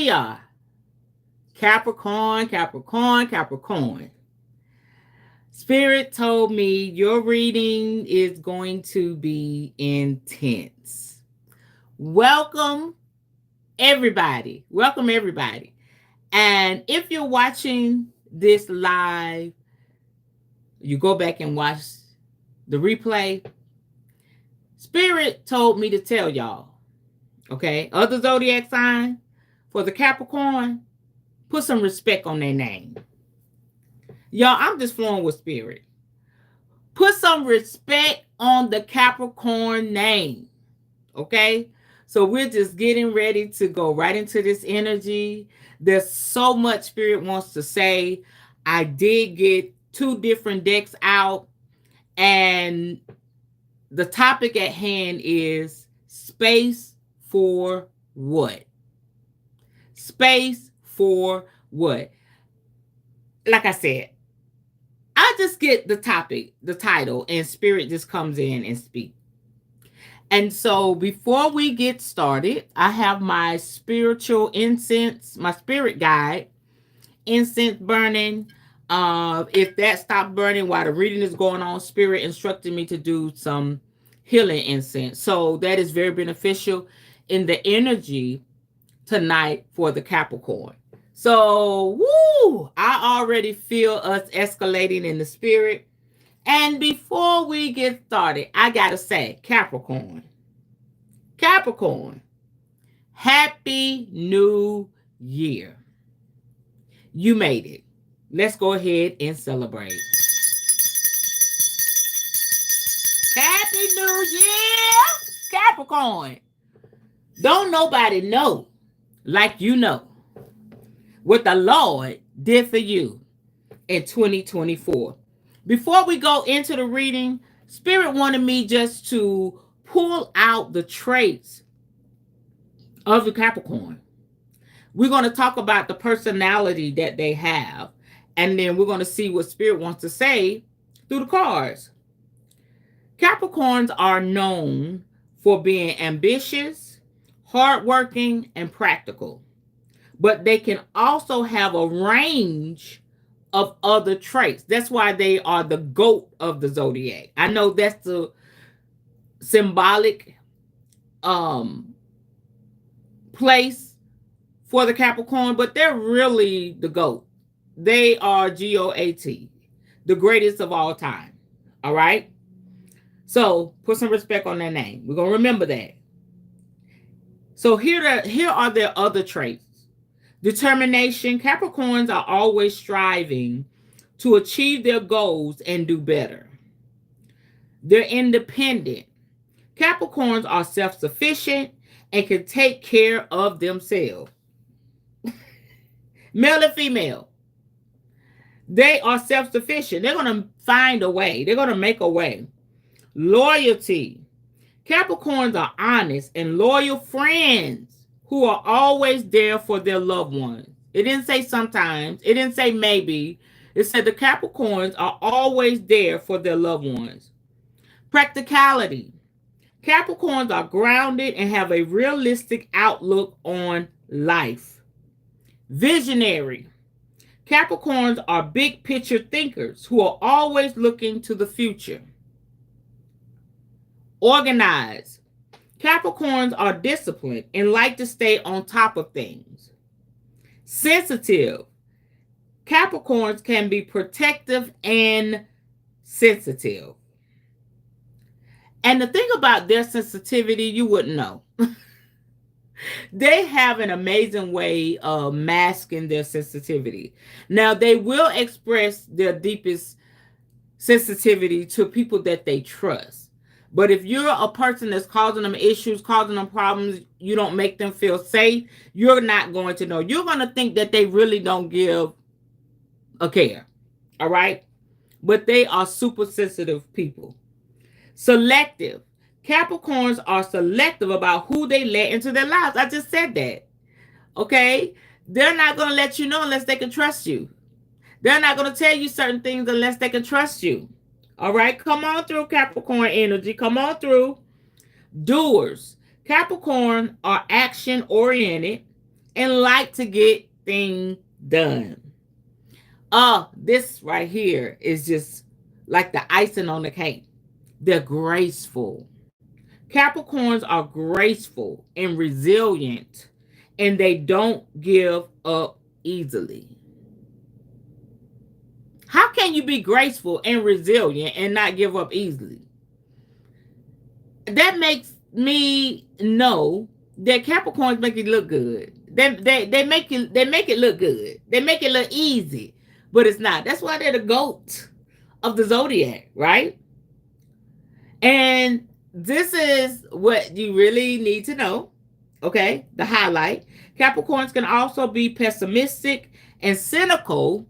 we are. Capricorn, Capricorn, Capricorn. Spirit told me your reading is going to be intense. Welcome, everybody. Welcome, everybody. And if you're watching this live, you go back and watch the replay. Spirit told me to tell y'all, okay, other zodiac sign for the Capricorn, put some respect on their name. Y'all, I'm just flowing with spirit. Put some respect on the Capricorn name. Okay? So we're just getting ready to go right into this energy. There's so much spirit wants to say. I did get 2 different decks out, and the topic at hand is space for what? Space for what? Like I said, I just get the topic, the title, and spirit just comes in and speaks. And so before we get started, I have my spiritual incense, my spirit guide, incense burning. If that stopped burning while the reading is going on, spirit instructed me to do some healing incense. So that is very beneficial in the energy tonight for the Capricorn. So, woo, I already feel us escalating in the spirit. And before we get started, I got to say, Capricorn, Happy New Year. You made it. Let's go ahead and celebrate. Happy New Year, Capricorn. Don't nobody know like you know what the Lord did for you in 2024. Before we go into the reading, Spirit wanted me just to pull out the traits of the Capricorn. We're going to talk about the personality that they have, and then we're going to see what Spirit wants to say through the cards. Capricorns are known for being ambitious, hardworking, and practical, but they can also have a range of other traits. That's why they are the GOAT of the zodiac. I know that's the symbolic place for the Capricorn, but they're really the GOAT. They are GOAT, the greatest of all time. All right? So put some respect on their name. We're going to remember that. So here are their other traits. Determination. Capricorns are always striving to achieve their goals and do better. They're independent. Capricorns are self-sufficient and can take care of themselves. Male and female. They are self-sufficient. They're going to find a way. They're going to make a way. Loyalty. Capricorns are honest and loyal friends who are always there for their loved ones. It didn't say sometimes. It didn't say maybe. It said the Capricorns are always there for their loved ones. Practicality. Capricorns are grounded and have a realistic outlook on life. Visionary. Capricorns are big picture thinkers who are always looking to the future. Organized. Capricorns are disciplined and like to stay on top of things. Sensitive. Capricorns can be protective and sensitive. And the thing about their sensitivity, you wouldn't know. They have an amazing way of masking their sensitivity. Now, they will express their deepest sensitivity to people that they trust. But if you're a person that's causing them issues, causing them problems, you don't make them feel safe, you're not going to know. You're going to think that they really don't give a care. All right? But they are super sensitive people. Selective. Capricorns are selective about who they let into their lives. I just said that. Okay? They're not going to let you know unless they can trust you. They're not going to tell you certain things unless they can trust you. All right? Come on through, Capricorn energy. Come on through. Doers. Capricorn are action-oriented. and like to get things done. This right here is just like the icing on the cake. They're graceful. Capricorns are graceful and resilient, and they don't give up easily. How can you be graceful and resilient and not give up easily? That makes me know that Capricorns make it look good. They make it look good. They make it look easy, but it's not. That's why they're the goat of the zodiac, right? And this is what you really need to know. Okay, the highlight. Capricorns can also be pessimistic and cynical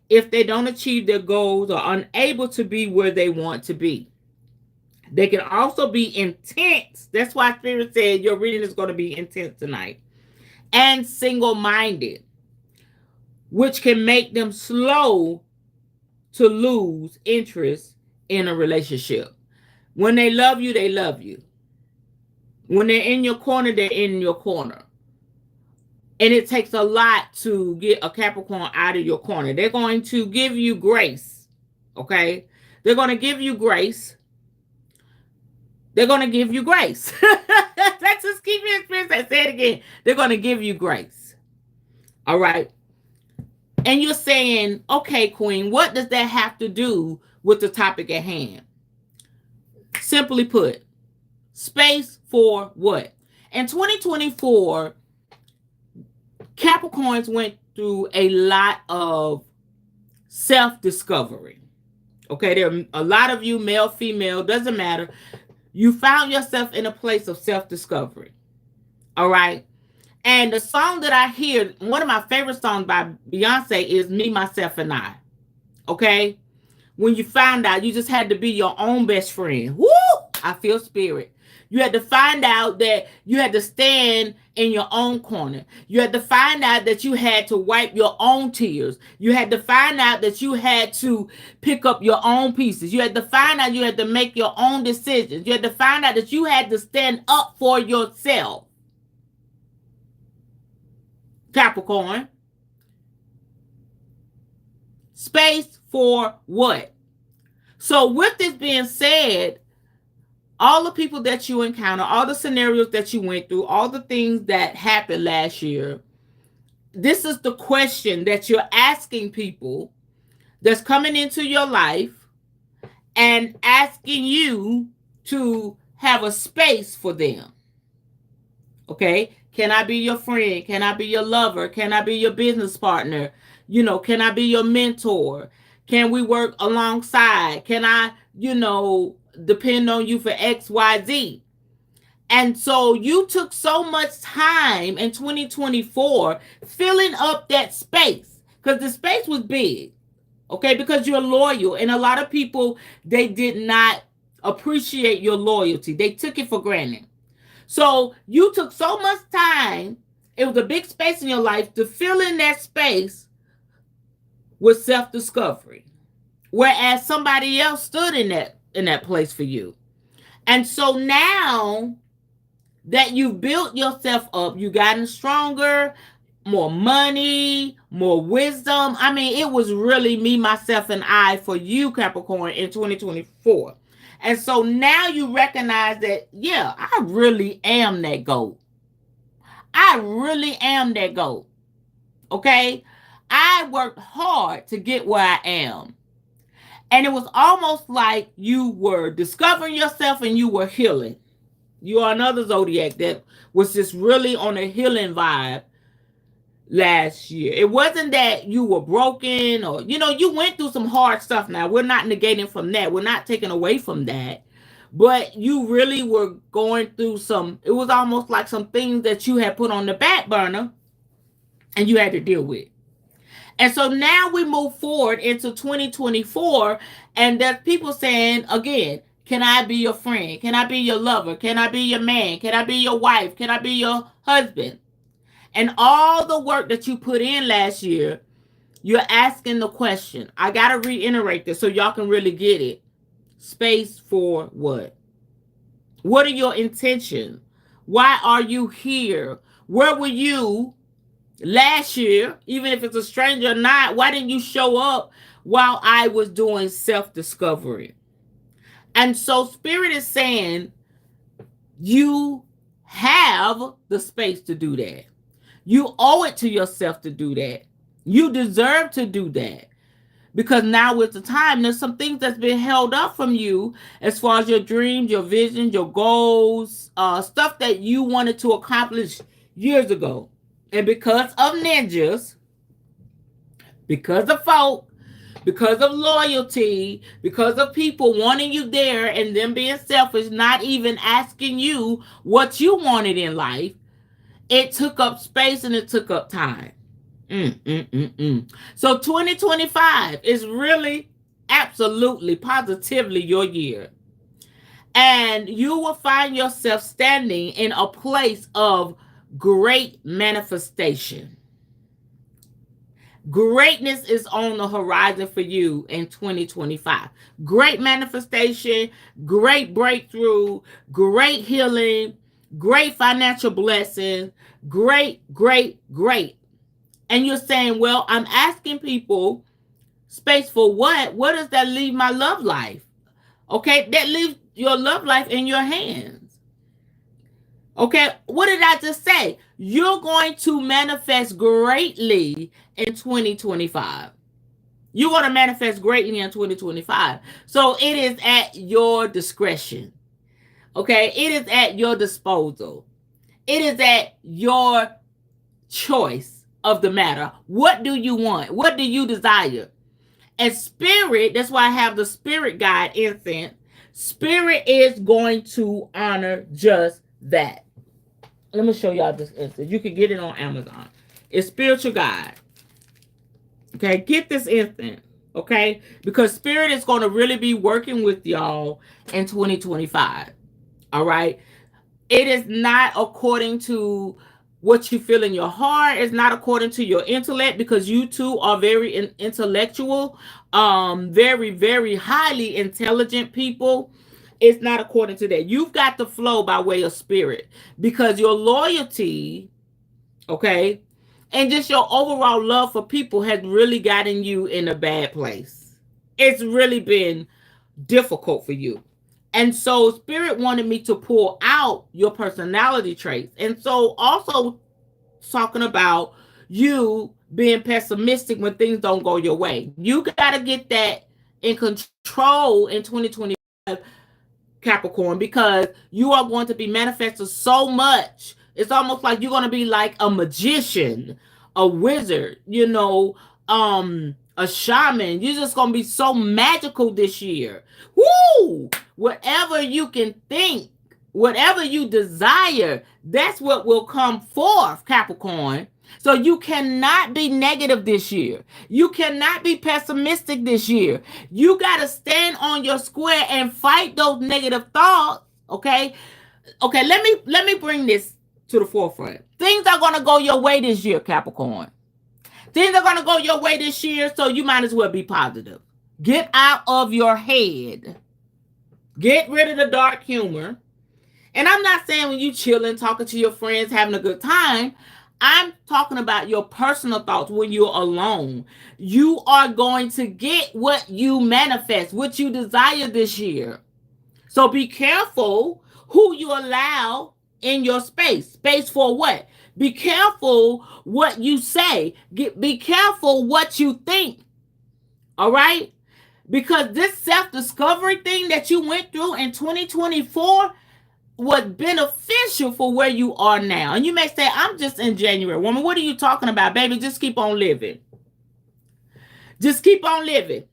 if they don't achieve their goals or unable to be where they want to be. They can also be intense. That's why Spirit said your reading is going to be intense tonight. And single minded, which can make them slow to lose interest in a relationship. When they love you, they love you. When they're in your corner, they're in your corner. And it takes a lot to get a Capricorn out of your corner. They're going to give you grace. Okay? They're going to give you grace. They're going to give you grace. Let's just keep your experience. I say it again. They're going to give you grace. All right? And you're saying, okay, Queen, what does that have to do with the topic at hand? Simply put, space for what? In 2024, Capricorns went through a lot of self-discovery. Okay, there are a lot of you, male, female, doesn't matter. You found yourself in a place of self-discovery. All right. And the song that I hear, one of my favorite songs by Beyonce is Me, Myself, and I. Okay. When you found out you just had to be your own best friend. Woo! I feel spirit. You had to find out that you had to stand in your own corner. You had to find out that you had to wipe your own tears. You had to find out that you had to pick up your own pieces. You had to find out you had to make your own decisions. You had to find out that you had to stand up for yourself. Capricorn. Space for what? So with this being said, all the people that you encounter, all the scenarios that you went through, all the things that happened last year, this is the question that you're asking people that's coming into your life and asking you to have a space for them. Okay? Can I be your friend? Can I be your lover? Can I be your business partner? Can I be your mentor? Can we work alongside? Can I, depend on you for X, Y, Z? And so you took so much time in 2024 filling up that space because the space was big. Okay, because you're loyal. And a lot of people, they did not appreciate your loyalty. They took it for granted. So you took so much time. It was a big space in your life to fill in that space with self-discovery. Whereas somebody else stood in that place for you. And so now that you've built yourself up, you gotten stronger, more money, more wisdom. I mean, it was really me, myself, and I for you, Capricorn, in 2024. And so now you recognize that, yeah, I really am that goat. I really am that goat. Okay? I worked hard to get where I am. And it was almost like you were discovering yourself and you were healing. You are another zodiac that was just really on a healing vibe last year. It wasn't that you were broken or, you went through some hard stuff. Now, we're not negating from that. We're not taking away from that. But you really were going through it was almost like some things that you had put on the back burner and you had to deal with. And so now we move forward into 2024, and there's people saying, again, can I be your friend? Can I be your lover? Can I be your man? Can I be your wife? Can I be your husband? And all the work that you put in last year, you're asking the question. I got to reiterate this so y'all can really get it. Space for what? What are your intentions? Why are you here? Where were you last year, even if it's a stranger or not, why didn't you show up while I was doing self-discovery? And so Spirit is saying you have the space to do that. You owe it to yourself to do that. You deserve to do that. Because now with the time, there's some things that's been held up from you as far as your dreams, your visions, your goals, stuff that you wanted to accomplish years ago. And because of ninjas, because of folk, because of loyalty, because of people wanting you there and them being selfish, not even asking you what you wanted in life, it took up space and it took up time. So 2025 is really, absolutely, positively your year. And you will find yourself standing in a place of great manifestation. Greatness is on the horizon for you in 2025. Great manifestation, great breakthrough, great healing, great financial blessings, great. And you're saying, well, I'm asking people space for what? What does that leave my love life? Okay, that leaves your love life in your hands. Okay, what did I just say? You're going to manifest greatly in 2025. You're going to manifest greatly in 2025. So it is at your discretion. Okay, it is at your disposal. It is at your choice of the matter. What do you want? What do you desire? And Spirit, that's why I have the Spirit guide incense. Spirit is going to honor just that. Let me show y'all this incense. You can get it on Amazon. It's Spiritual Guide. Okay, get this incense. Okay, because Spirit is going to really be working with y'all in 2025. All right, it is not according to what you feel in your heart. It's not according to your intellect, because you two are very intellectual, very highly intelligent people. It's not according to that. You've got to flow by way of Spirit, because your loyalty, okay, and just your overall love for people has really gotten you in a bad place. It's really been difficult for you. And so Spirit wanted me to pull out your personality traits. And so also talking about you being pessimistic when things don't go your way. You got to get that in control in 2025, Capricorn, because you are going to be manifesting so much. It's almost like you're going to be like a magician, a wizard, a shaman. You're just going to be so magical this year. Woo! Whatever you can think, whatever you desire, that's what will come forth, Capricorn. So you cannot be negative this year. You cannot be pessimistic this year. You got to stand on your square and fight those negative thoughts, okay? Okay, let me bring this to the forefront. Things are going to go your way this year, Capricorn. Things are going to go your way this year, so you might as well be positive. Get out of your head. Get rid of the dark humor. And I'm not saying when you chilling, talking to your friends, having a good time. I'm talking about your personal thoughts when you're alone. You are going to get what you manifest, what you desire this year. So be careful who you allow in your space. Space for what? Be careful what you say. Be careful what you think. All right? Because this self-discovery thing that you went through in 2024 was beneficial for where you are now. And you may say, I'm just in January. Woman, what are you talking about? Baby, just keep on living. Just keep on living.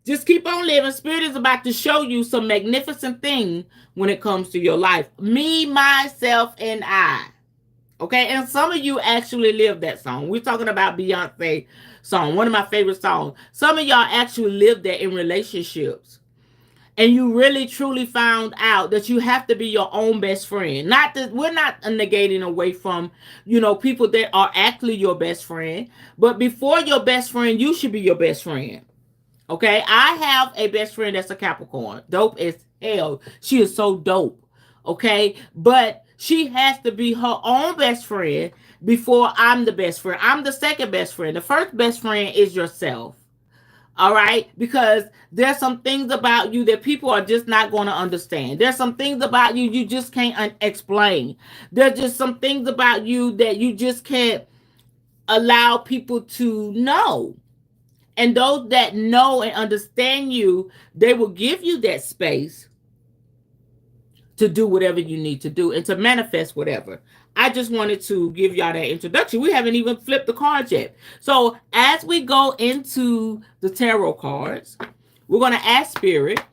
Just keep on living. Spirit is about to show you some magnificent thing when it comes to your life. Me, myself, and I. Okay, and some of you actually live that song. We're talking about Beyonce song, one of my favorite songs. Some of y'all actually live that in relationships. And you really truly found out that you have to be your own best friend. Not that we're not negating away from, people that are actually your best friend. But before your best friend, you should be your best friend. Okay, I have a best friend that's a Capricorn. Dope as hell. She is so dope. Okay, but she has to be her own best friend before I'm the best friend. I'm the second best friend. The first best friend is yourself. All right, because there's some things about you that people are just not going to understand. There's some things about you you just can't explain. There's just some things about you that you just can't allow people to know. And those that know and understand you, they will give you that space to do whatever you need to do and to manifest whatever. I just wanted to give y'all that introduction. We haven't even flipped the cards yet. So as we go into the tarot cards, we're going to ask Spirit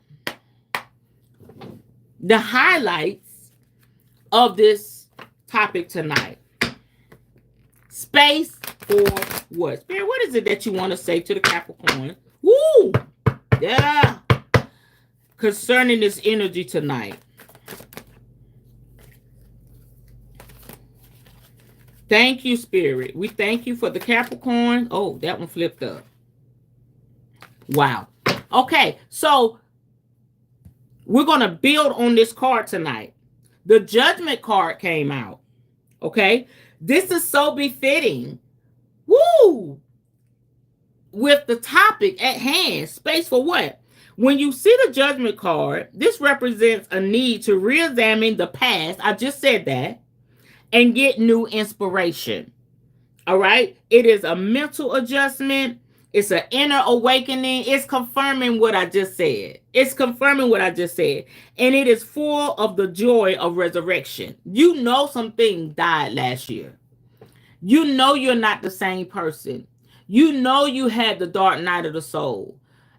the highlights of this topic tonight. Space for what? Spirit, what is it that you want to say to the Capricorn? Woo! Yeah. Concerning this energy tonight. Thank you, Spirit. We thank you for the Capricorn. Oh, that one flipped up. Wow. Okay, so we're going to build on this card tonight. The Judgment card came out. Okay, this is so befitting. Woo! With the topic at hand, space for what? When you see the Judgment card, this represents a need to re-examine the past. I just said that. And get new inspiration. All right. It is a mental adjustment. It's an inner awakening. It's confirming what I just said. It's confirming what I just said. And it is full of the joy of resurrection. You know something died last year. You know you're not the same person. You know you had the dark night of the soul.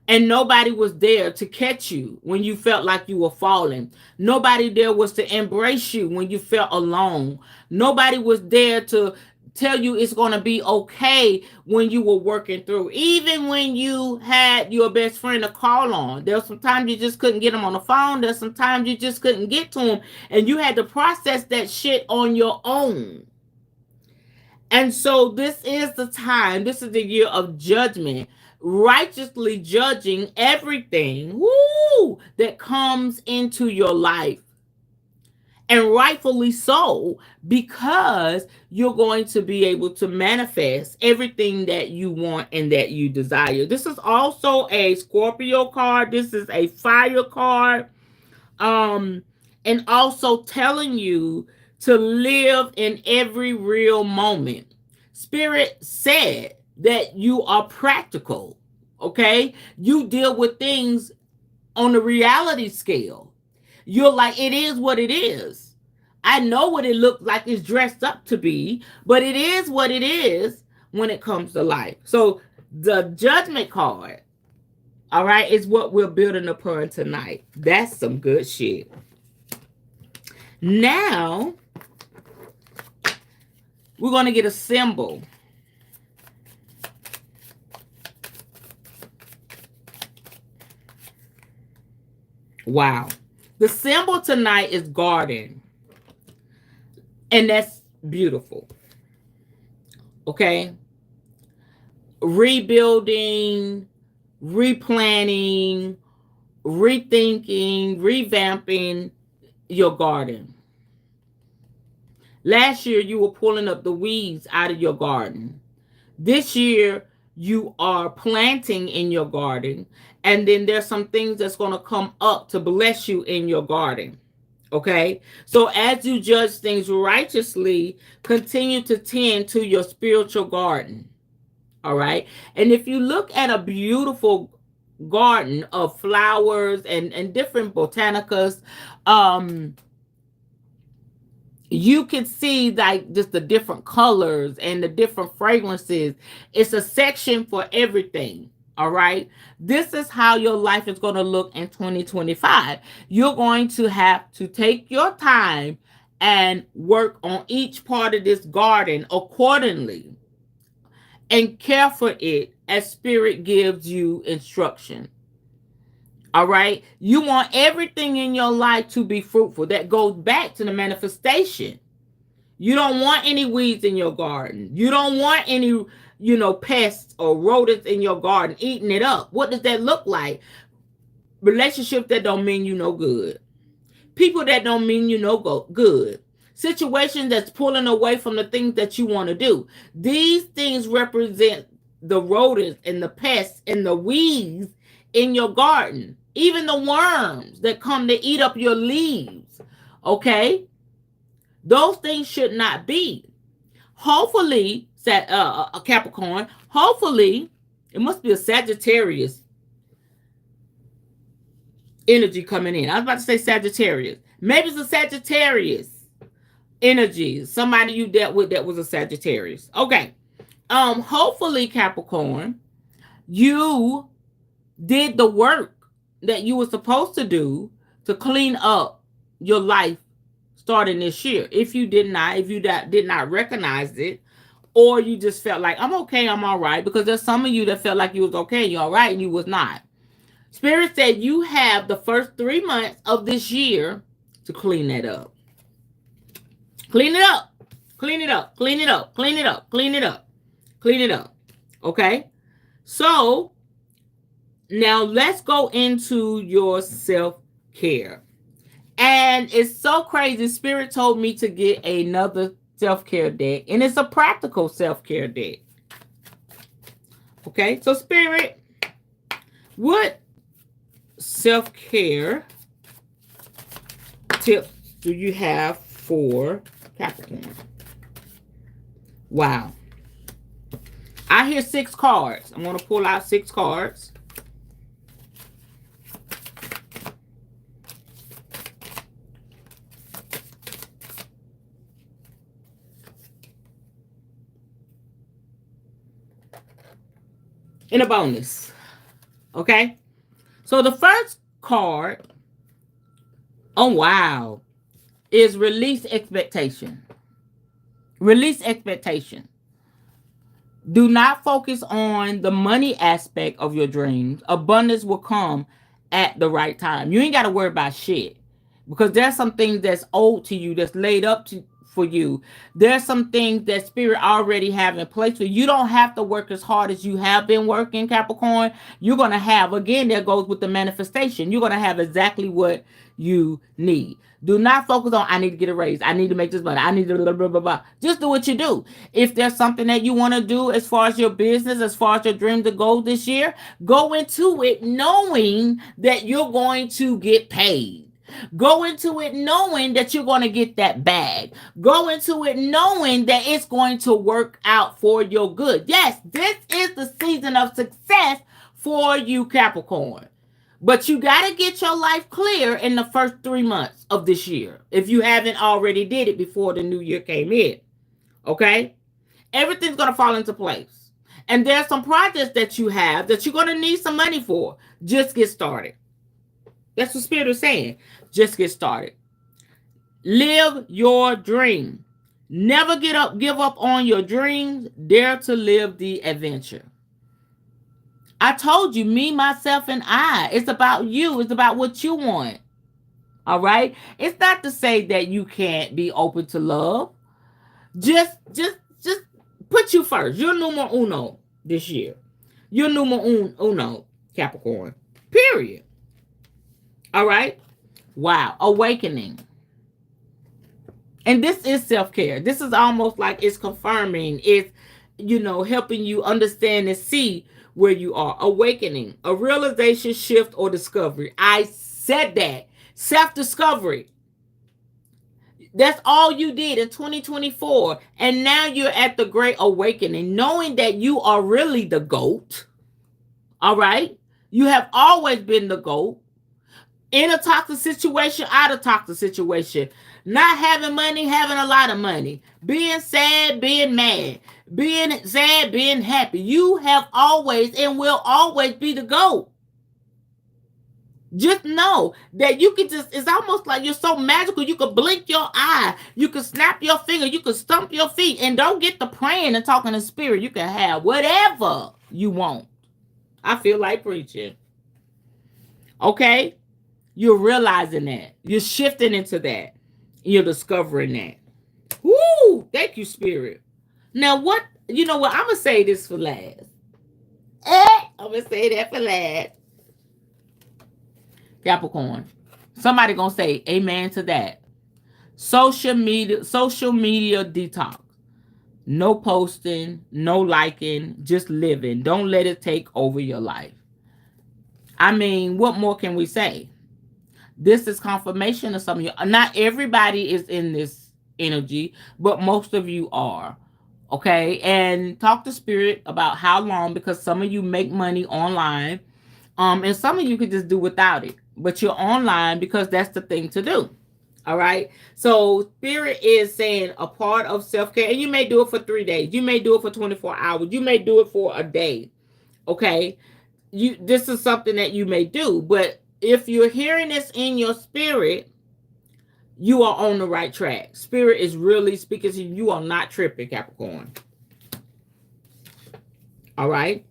And nobody was there to catch you when you felt like you were falling. Nobody there was to embrace you when you felt alone. Nobody was there to tell you it's going to be okay when you were working through. Even when you had your best friend to call on. There's sometimes you just couldn't get them on the phone. There's sometimes you just couldn't get to them. And you had to process that shit on your own. And so this is the time. This is the year of judgment. Righteously judging everything that comes into your life. And rightfully so, because you're going to be able to manifest everything that you want and that you desire. This is also a Scorpio card. This is a fire card. And also telling you to live in every real moment. Spirit said that you are practical, okay? You deal with things on the reality scale. You're like, it is what it is. I know what it looks like it's dressed up to be, but it is what it is when it comes to life. So the Judgment card, all right, is what we're building upon tonight. That's some good shit. Now, we're going to get a symbol. Wow. The symbol tonight is garden. And that's beautiful. Okay. Rebuilding, replanting, rethinking, revamping your garden. Last year, you were pulling up the weeds out of your garden. This year, you are planting in your garden. And then there's some things that's going to come up to bless you in your garden. Okay? So as you judge things righteously, continue to tend to your spiritual garden. All right? And if you look at a beautiful garden of flowers and different botanicas, you can see like just the different colors and the different fragrances. It's a section for everything. All right. This is how your life is going to look in 2025. You're going to have to take your time and work on each part of this garden accordingly and care for it as Spirit gives you instruction. All right. You want everything in your life to be fruitful. That goes back to the manifestation. You don't want any weeds in your garden. You don't want any, pests or rodents in your garden eating it up. What does that look like? Relationships that don't mean you no good. People that don't mean you no good. situation that's pulling away from the things that you want to do. These things represent the rodents and the pests and the weeds in your garden, even the worms that come to eat up your leaves. Okay? Those things should not be. Hopefully, a Capricorn, hopefully, it must be a Sagittarius energy coming in. I was about to say Sagittarius. Maybe it's a Sagittarius energy. Somebody you dealt with that was a Sagittarius. Okay. Hopefully, Capricorn, you did the work that you were supposed to do to clean up your life starting this year. If you did not recognize it, or you just felt like, I'm okay, I'm all right, because there's some of you that felt like you was okay, you're all right, and you was not. Spirit said you have the first 3 months of this year to clean that up. Clean it up. Clean it up. Clean it up. Clean it up. Clean it up. Clean it up. Okay? So, now let's go into your self-care. And it's so crazy. Spirit told me to get another self-care deck. And it's a practical self-care deck. Okay? So, Spirit, what self-care tips do you have for Capricorn? Wow. I hear 6 cards. I'm going to pull out 6 cards. In a bonus. Okay? So the first card, oh wow, is release expectation. Release expectation. Do not focus on the money aspect of your dreams. Abundance will come at the right time. You ain't got to worry about shit, because there's some things that's owed to you, that's laid up for you. There's some things that Spirit already have in place, so you don't have to work as hard as you have been working, Capricorn. You're going to have, again, there goes with the manifestation. You're going to have exactly what you need. Do not focus on, I need to get a raise, I need to make this money, I need to blah, blah, blah, blah. Just do what you do. If there's something that you want to do as far as your business, as far as your dream to go this year, go into it knowing that you're going to get paid. Go into it knowing that you're going to get that bag. Go into it knowing that it's going to work out for your good. Yes, this is the season of success for you, Capricorn. But you got to get your life clear in the first 3 months of this year, if you haven't already did it before the new year came in. Okay? Everything's going to fall into place. And there's some projects that you have that you're going to need some money for. Just get started. That's what Spirit is saying. Just get started. Live your dream. Never give up on your dreams. Dare to live the adventure. I told you, me, myself, and I. It's about you. It's about what you want. All right? It's not to say that you can't be open to love. Just put you first. You're numero uno this year. You're numero uno, Capricorn. Period. All right? Wow. Awakening. And this is self-care. This is almost like it's confirming. It's, helping you understand and see where you are. Awakening. A realization, shift, or discovery. I said that. Self-discovery. That's all you did in 2024. And now you're at the great awakening, knowing that you are really the GOAT. All right? You have always been the GOAT. In a toxic situation, out of toxic situation. Not having money, having a lot of money. Being sad, being mad. Being sad, being happy. You have always and will always be the GOAT. Just know that you can it's almost like you're so magical. You can blink your eye. You can snap your finger. You can stump your feet. And don't get to praying and talking in spirit. You can have whatever you want. I feel like preaching. Okay? You're realizing that. You're shifting into that. You're discovering that. Woo! Thank you, Spirit. Now, I'm going to say this for last. I'm going to say that for last. Capricorn. Somebody going to say amen to that. Social media detox. No posting, no liking, just living. Don't let it take over your life. I mean, what more can we say? This is confirmation of some of you. Not everybody is in this energy, but most of you are. Okay. And talk to spirit about how long, because some of you make money online. And some of you could just do without it. But you're online because that's the thing to do. All right. So spirit is saying a part of self-care, and you may do it for 3 days. You may do it for 24 hours. You may do it for a day. Okay. This is something that you may do, but if you're hearing this in your spirit, you are on the right track. Spirit is really speaking to you. You are not tripping, Capricorn. All right.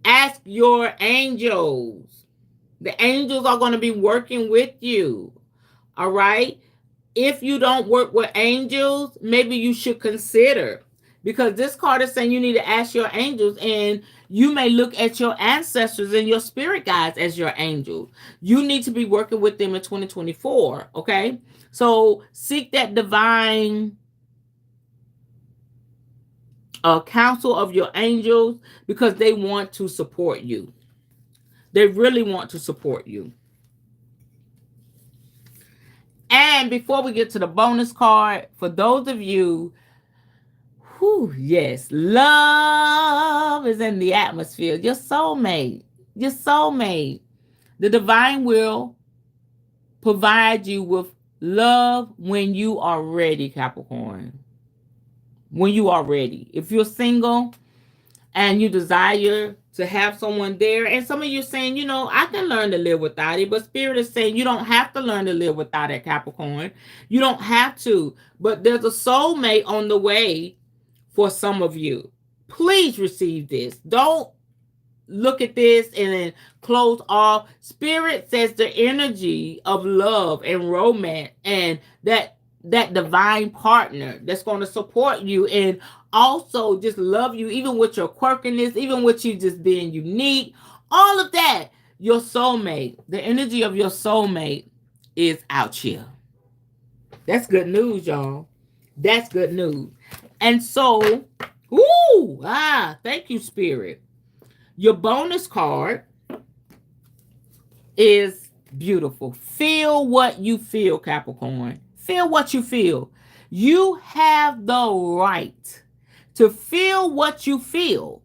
Ask your angels. The angels are going to be working with you. All right. If you don't work with angels, maybe you should consider, because this card is saying you need to ask your angels, and you may look at your ancestors and your spirit guides as your angels. You need to be working with them in 2024. Okay. So seek that divine counsel of your angels, because they want to support you. They really want to support you. And before we get to the bonus card, for those of you who, yes, love is in the atmosphere. Your soulmate. Your soulmate. The divine will provide you with love when you are ready, Capricorn. When you are ready. If you're single and you desire to have someone there, and some of you saying, I can learn to live without it, but spirit is saying you don't have to learn to live without it, Capricorn. You don't have to, but there's a soulmate on the way for some of you. Please receive this. Don't look at this and then close off. Spirit says the energy of love and romance, and that divine partner that's going to support you and also just love you, even with your quirkiness, even with you just being unique, all of that. Your soulmate, the energy of your soulmate is out here. That's good news, y'all. That's good news. And so, thank you, Spirit. Your bonus card is beautiful. Feel what you feel, Capricorn. Feel what you feel. You have the right to feel what you feel.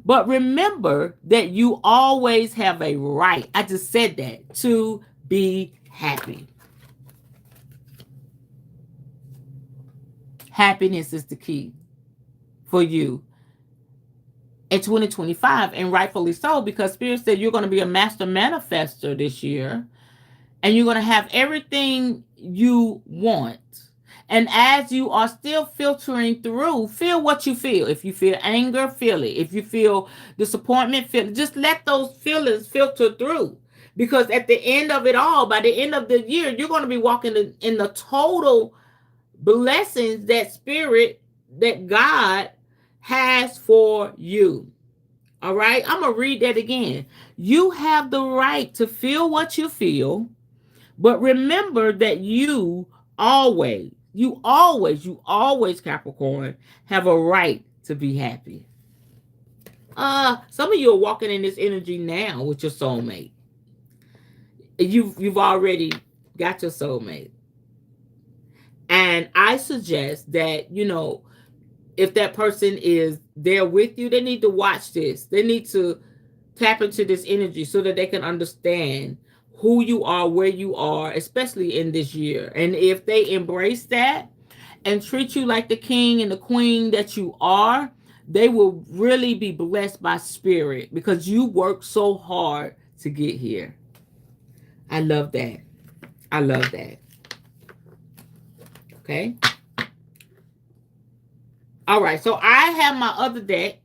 But remember that you always have a right, I just said that, to be happy. Happiness is the key for you in 2025, and rightfully so, because Spirit said you're going to be a master manifester this year, and you're going to have everything you want. And as you are still filtering through, feel what you feel. If you feel anger, feel it. If you feel disappointment, feel it. Just let those feelings filter through. Because at the end of it all, by the end of the year, you're going to be walking in the total blessings that Spirit, that God has for you. All right? I'm going to read that again. You have the right to feel what you feel, but remember that you always, Capricorn, have a right to be happy. Some of you are walking in this energy now with your soulmate. You've already got your soulmate. And I suggest that, if that person is there with you, they need to watch this. They need to tap into this energy so that they can understand who you are, where you are, especially in this year. And if they embrace that and treat you like the king and the queen that you are, they will really be blessed by Spirit, because you worked so hard to get here. I love that. I love that. Okay. All right. So I have my other deck,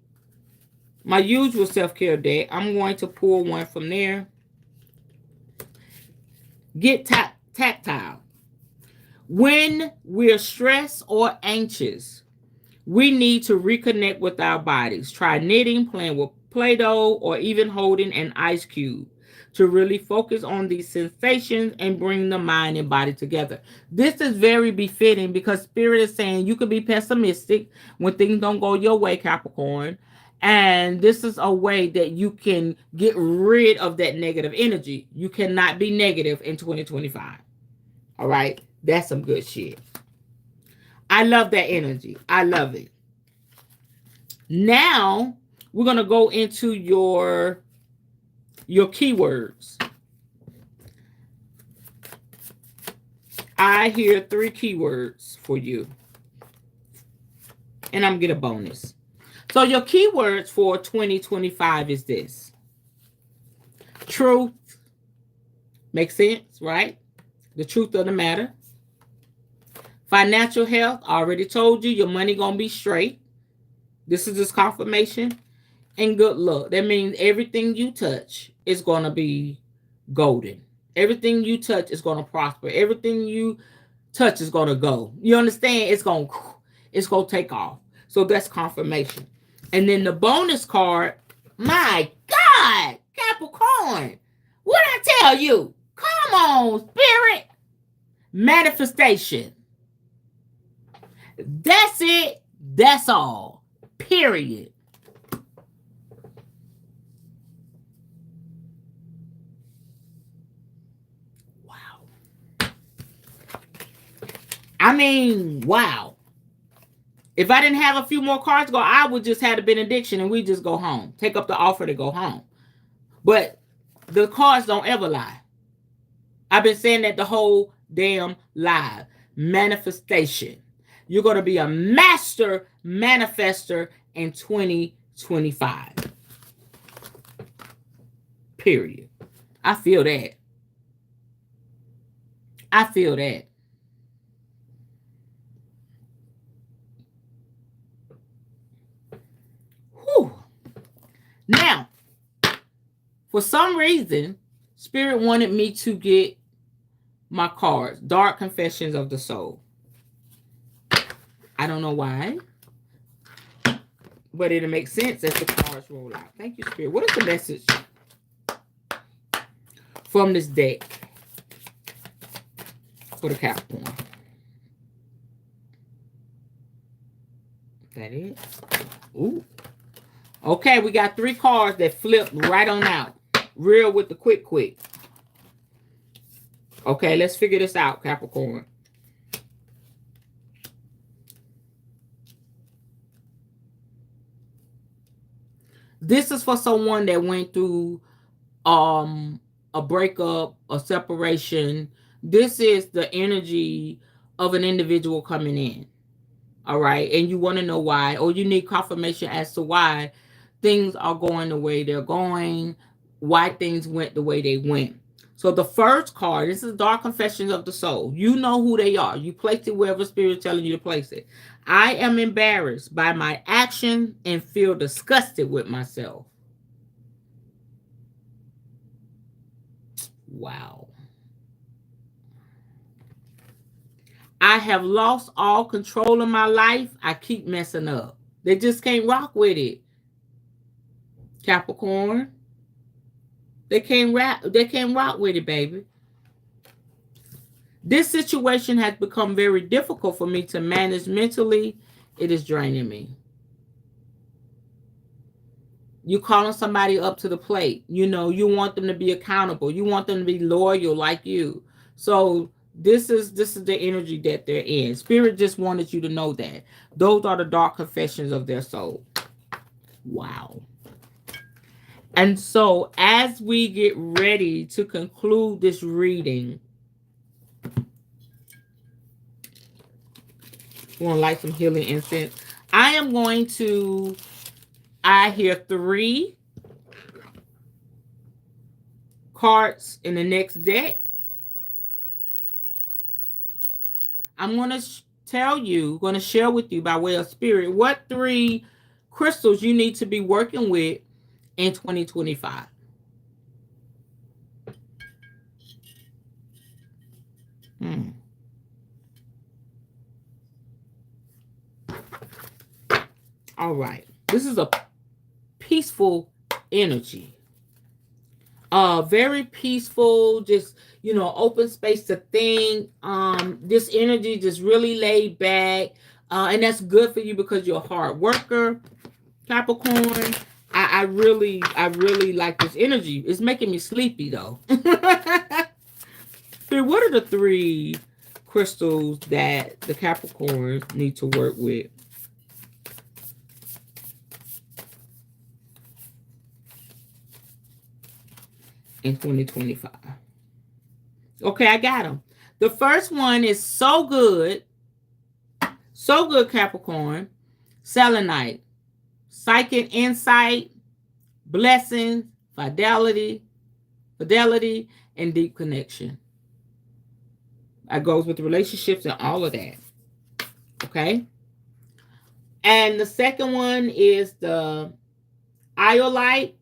my usual self-care deck. I'm going to pull one from there. Get tactile. When we're stressed or anxious, we need to reconnect with our bodies. Try knitting, playing with Play-Doh, or even holding an ice cube. to really focus on these sensations and bring the mind and body together. This is very befitting because Spirit is saying you could be pessimistic when things don't go your way, Capricorn. And this is a way that you can get rid of that negative energy. You cannot be negative in 2025. All right? That's some good shit. I love that energy. I love it. Now, we're going to go into your keywords. I hear 3 keywords for you. And I'm going to get a bonus. So your keywords for 2025 is this. Truth. Makes sense, right? The truth of the matter. Financial health. I already told you your money going to be straight. This is just confirmation. And good luck. That means everything you touch is going to be golden. Everything you touch is going to prosper. Everything you touch is going to go. You understand? It's going to take off. So that's confirmation. And then the bonus card, my God, Capricorn, what I tell you? Come on, Spirit. Manifestation. That's it. That's all. Period. Wow. I mean, wow. If I didn't have a few more cards to go, I would just have a benediction and we just go home. Take up the offer to go home. But the cards don't ever lie. I've been saying that the whole damn live. Manifestation. You're going to be a master manifester in 2025. Period. I feel that. I feel that. Whew. Now, for some reason, Spirit wanted me to get my cards. Dark Confessions of the Soul. I don't know why. But it'll make sense as the cards roll out. Thank you, Spirit. What is the message from this deck for the Capricorn? That is. Ooh. Okay, we got 3 cards that flip right on out. Real with the quick. Okay, let's figure this out, Capricorn. This is for someone that went through a breakup, a separation. This is the energy of an individual coming in. All right. And you want to know why, or you need confirmation as to why things are going the way they're going, why things went the way they went. So the first card, this is Dark Confessions of the Soul. You know who they are. You place it wherever Spirit is telling you to place it. I am embarrassed by my action and feel disgusted with myself. Wow. I have lost all control of my life. I keep messing up. They just can't rock with it. Capricorn. They can't rock with it, baby. This situation has become very difficult for me to manage mentally. It is draining me. You calling somebody up to the plate. You know, you want them to be accountable. You want them to be loyal like you. So this is the energy that they're in. Spirit just wanted you to know that. Those are the dark confessions of their soul. Wow. And so as we get ready to conclude this reading, we want to light some healing incense. I am going to, I hear 3 cards in the next deck. I'm going to going to share with you by way of Spirit what 3 crystals you need to be working with in 2025. All right. This is a peaceful energy. Very peaceful, just open space to think. This energy just really laid back. And that's good for you because you're a hard worker, Capricorn. I really like this energy. It's making me sleepy though. Here, what are the three crystals that the Capricorns need to work with in 2025? Okay, I got them. The first one is so good, Capricorn. Selenite, psychic insight, blessings, fidelity, and deep connection. That goes with relationships and all of that. Okay. And the second one is the iolite,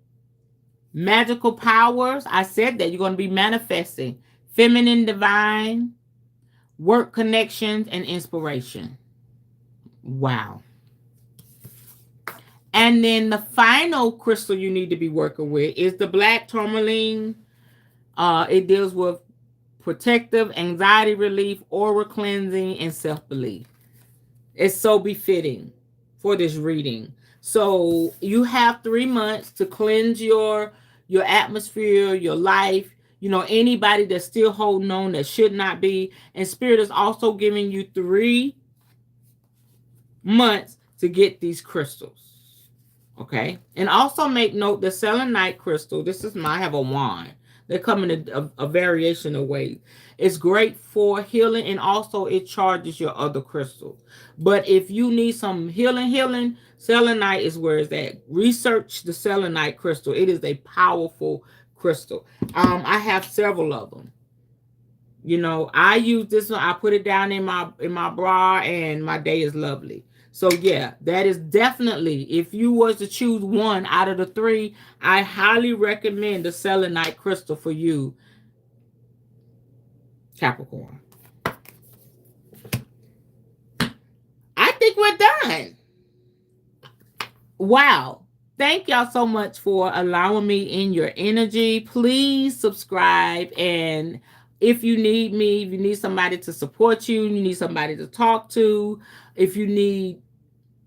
magical powers. I said that you're going to be manifesting feminine divine, work connections, and inspiration. Wow. And then the final crystal you need to be working with is the black tourmaline. It deals with protective, anxiety relief, aura cleansing, and self-belief. It's so befitting for this reading. So you have 3 months to cleanse your atmosphere, your life, anybody that's still holding on that should not be. And Spirit is also giving you 3 months to get these crystals. Okay. And also make note the selenite crystal. This is I have a wand. They come in a variation of ways. It's great for healing, and also it charges your other crystals. But if you need some healing, selenite is where it's at. Research the selenite crystal. It is a powerful crystal. I have several of them. I use this one. I put it down in my bra, and my day is lovely. So yeah, that is definitely, if you was to choose one out of the 3, I highly recommend the selenite crystal for you, Capricorn. I think we're done. Wow. Thank y'all so much for allowing me in your energy. Please subscribe. And if you need me, if you need somebody to support you, you need somebody to talk to, if you need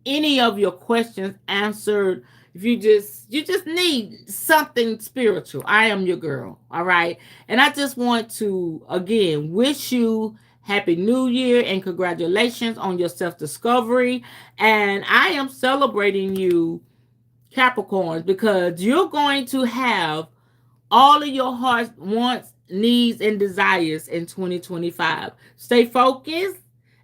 any of your questions answered, if you just need something spiritual, I am your girl. All right. And I just want to again wish you happy new year and congratulations on your self-discovery. And I am celebrating you, Capricorns, because you're going to have all of your heart's wants, needs, and desires in 2025. Stay focused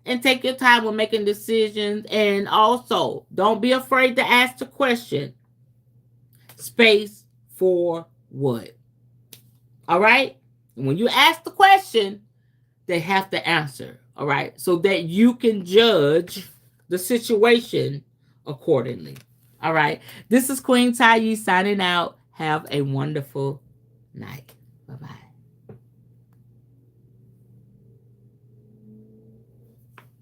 and take your time when making decisions. And also, don't be afraid to ask the question, space for what? All right? And when you ask the question, they have to answer. All right? So that you can judge the situation accordingly. All right? This is Queen Tayi signing out. Have a wonderful night. Bye-bye.